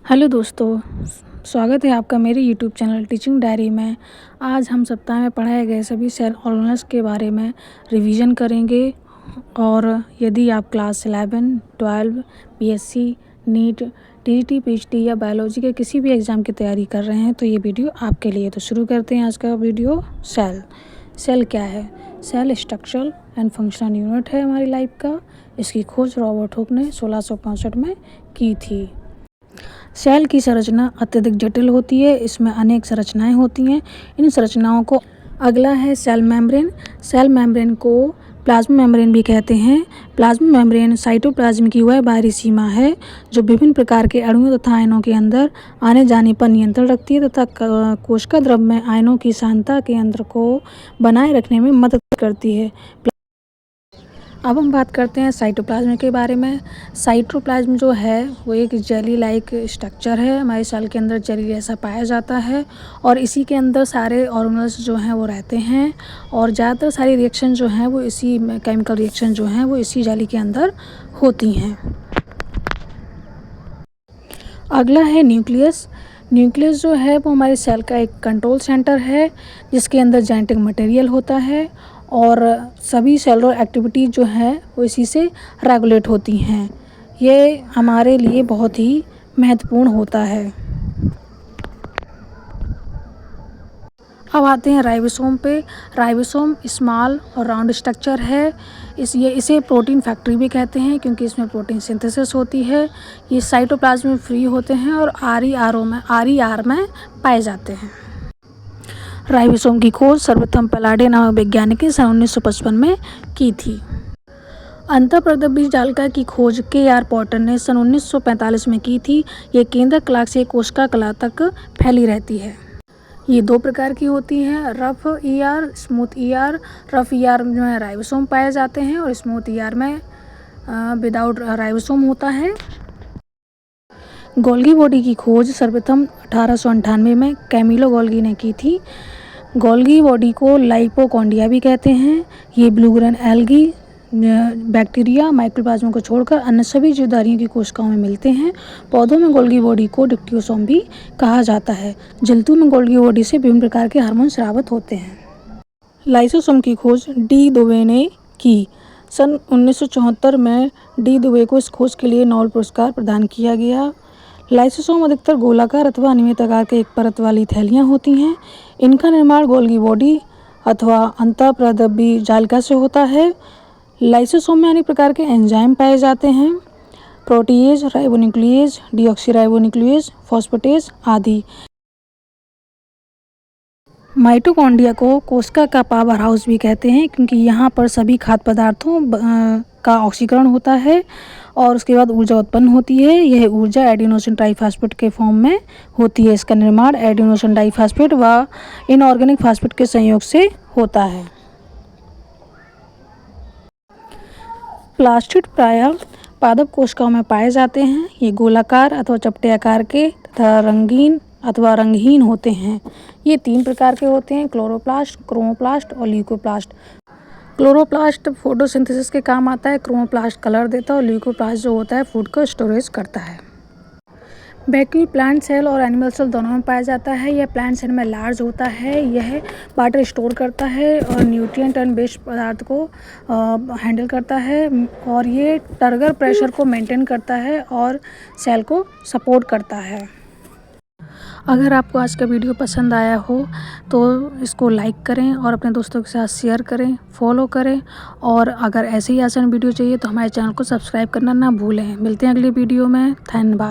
Hello दोस्तों, स्वागत है आपका मेरे यूट्यूब चैनल टीचिंग डायरी में। आज हम सप्ताह में पढ़ाए गए सभी सेल ऑर्गेनल्स के बारे में रिवीजन करेंगे। और यदि आप class 11, 12, BSc, NEET, TGT, PhD या बायोलॉजी के किसी भी एग्ज़ाम की तैयारी कर रहे हैं तो ये वीडियो आपके लिए। तो शुरू करते हैं आज का वीडियो। सेल क्या है? Cell structural and functional unit है हमारी लाइफ का। इसकी खोज रॉबर्ट हुक ने 1665 में की थी। सेल की संरचना अत्यधिक जटिल होती है। इसमें अनेक संरचनाएं होती हैं। इन संरचनाओं को अगला है सेल मेम्ब्रेन। सेल मेम्ब्रेन को प्लाज्मा मेम्ब्रेन भी कहते हैं। प्लाज्मा मेम्ब्रेन साइटोप्लाज्म की वह बाहरी सीमा है जो विभिन्न प्रकार के अणुओं तथा आयनों के अंदर आने जाने पर नियंत्रण रखती है तथा कोशिका द्रव में आयनों की सांद्रता के अंतर को बनाए रखने में मदद करती है। अब हम बात करते हैं साइटोप्लाज्म के बारे में। साइटोप्लाज्म जो है वो एक जेली लाइक स्ट्रक्चर है। हमारे सेल के अंदर जेली जैसा पाया जाता है और इसी के अंदर सारे ऑर्गेनल्स जो हैं वो रहते हैं और ज़्यादातर सारी रिएक्शन जो हैं वो इसी केमिकल रिएक्शन जो हैं वो इसी जेली के अंदर होती हैं। अगला है न्यूक्लियस। न्यूक्लियस जो है वो हमारे सेल का एक कंट्रोल सेंटर है जिसके अंदर जेनेटिक मटेरियल होता है और सभी सेलुलर एक्टिविटी जो है वो इसी से रेगुलेट होती हैं। ये हमारे लिए बहुत ही महत्वपूर्ण होता है। अब आते हैं राइबोसोम पे। राइबोसोम स्मॉल और राउंड स्ट्रक्चर है। इसे प्रोटीन फैक्ट्री भी कहते हैं क्योंकि इसमें प्रोटीन सिंथेसिस होती है। ये साइटोप्लाज्म में फ्री होते हैं और आर में पाए जाते हैं। राइबोसोम की खोज सर्वप्रथम पलाडे नामक वैज्ञानिक ने सन 1955 में की थी। अंतःप्रद्रव्य जालिका की खोज K.R. पॉटर ने सन 1945 में की थी। ये केंद्रक कला से कोशिका कला तक फैली रहती है। ये दो प्रकार की होती हैं, rough ER, smooth ER। Rough ER में राइबोसोम पाए जाते हैं और स्मूथ ER में विदाउट राइबोसोम होता है। गोल्गी बॉडी की खोज सर्वप्रथम 1898 में कैमिलो गोल्गी ने की थी। गोल्गी बॉडी को लाइपोकॉन्डिया भी कहते हैं। ये blue grain algae, bacteria, mycoplasma को छोड़कर अन्य सभी जीवधारियों की कोशिकाओं में मिलते हैं। पौधों में गोल्गी बॉडी को डिप्टियोसोम भी कहा जाता है। जंतु में गोल्गी बॉडी से विभिन्न प्रकार के हार्मोन स्रावित होते हैं। लाइसोसोम की खोज डी दुबे ने की। सन 1974 में डी दुबे को इस खोज के लिए नोबेल पुरस्कार प्रदान किया गया। लाइसोसोम अधिकतर गोलाकार अथवा अनियमित आकार के एक परत वाली थैलियाँ होती हैं। इनका निर्माण गोल्गी बॉडी अथवा अंतःप्रद्रव्य जालिका से होता है। लाइसोसोम में अनेक प्रकार के एंजाइम पाए जाते हैं, प्रोटीएज, राइबोन्यूक्लिएज, डीऑक्सीराइबोन्यूक्लिएज, फॉस्फेटेज आदि। माइटोकॉन्ड्रिया को कोशिका का पावर हाउस भी कहते हैं क्योंकि यहाँ पर सभी खाद्य पदार्थों का ऑक्सीकरण होता है और उसके बाद ऊर्जा उत्पन्न होती है। यह ऊर्जा एडिनोसिन ट्राइफॉस्फेट के फॉर्म में होती है। इसका निर्माण एडिनोसिन डाइफॉस्फेट व इनऑर्गेनिक फॉस्फेट के संयोग से होता है। प्लास्टिड प्रायः पादप कोशिकाओं में पाए जाते हैं। ये गोलाकार अथवा चपटे आकार के तथा रंगीन अथवा रंगहीन होते हैं। ये 3 प्रकार के होते हैं, क्लोरोप्लास्ट, क्रोमोप्लास्ट और ल्यूकोप्लास्ट। क्लोरोप्लास्ट फोटोसिंथेसिस के काम आता है, क्रोमोप्लास्ट कलर देता है और ल्यूकोप्लास्ट जो होता है फूड को स्टोरेज करता है। वैक्यूल प्लांट सेल और एनिमल सेल दोनों में पाया जाता है। यह प्लांट सेल में लार्ज होता है। यह वाटर स्टोर करता है और न्यूट्रिएंट एंड बेस्ड पदार्थ को हैंडल करता है और ये टर्गर प्रेशर को मेंटेन करता है और सेल को सपोर्ट करता है। अगर आपको आज का वीडियो पसंद आया हो तो इसको लाइक करें और अपने दोस्तों के साथ शेयर करें, फॉलो करें और अगर ऐसे ही आसान वीडियो चाहिए तो हमारे चैनल को सब्सक्राइब करना ना भूलें। मिलते हैं अगली वीडियो में। धन्यवाद।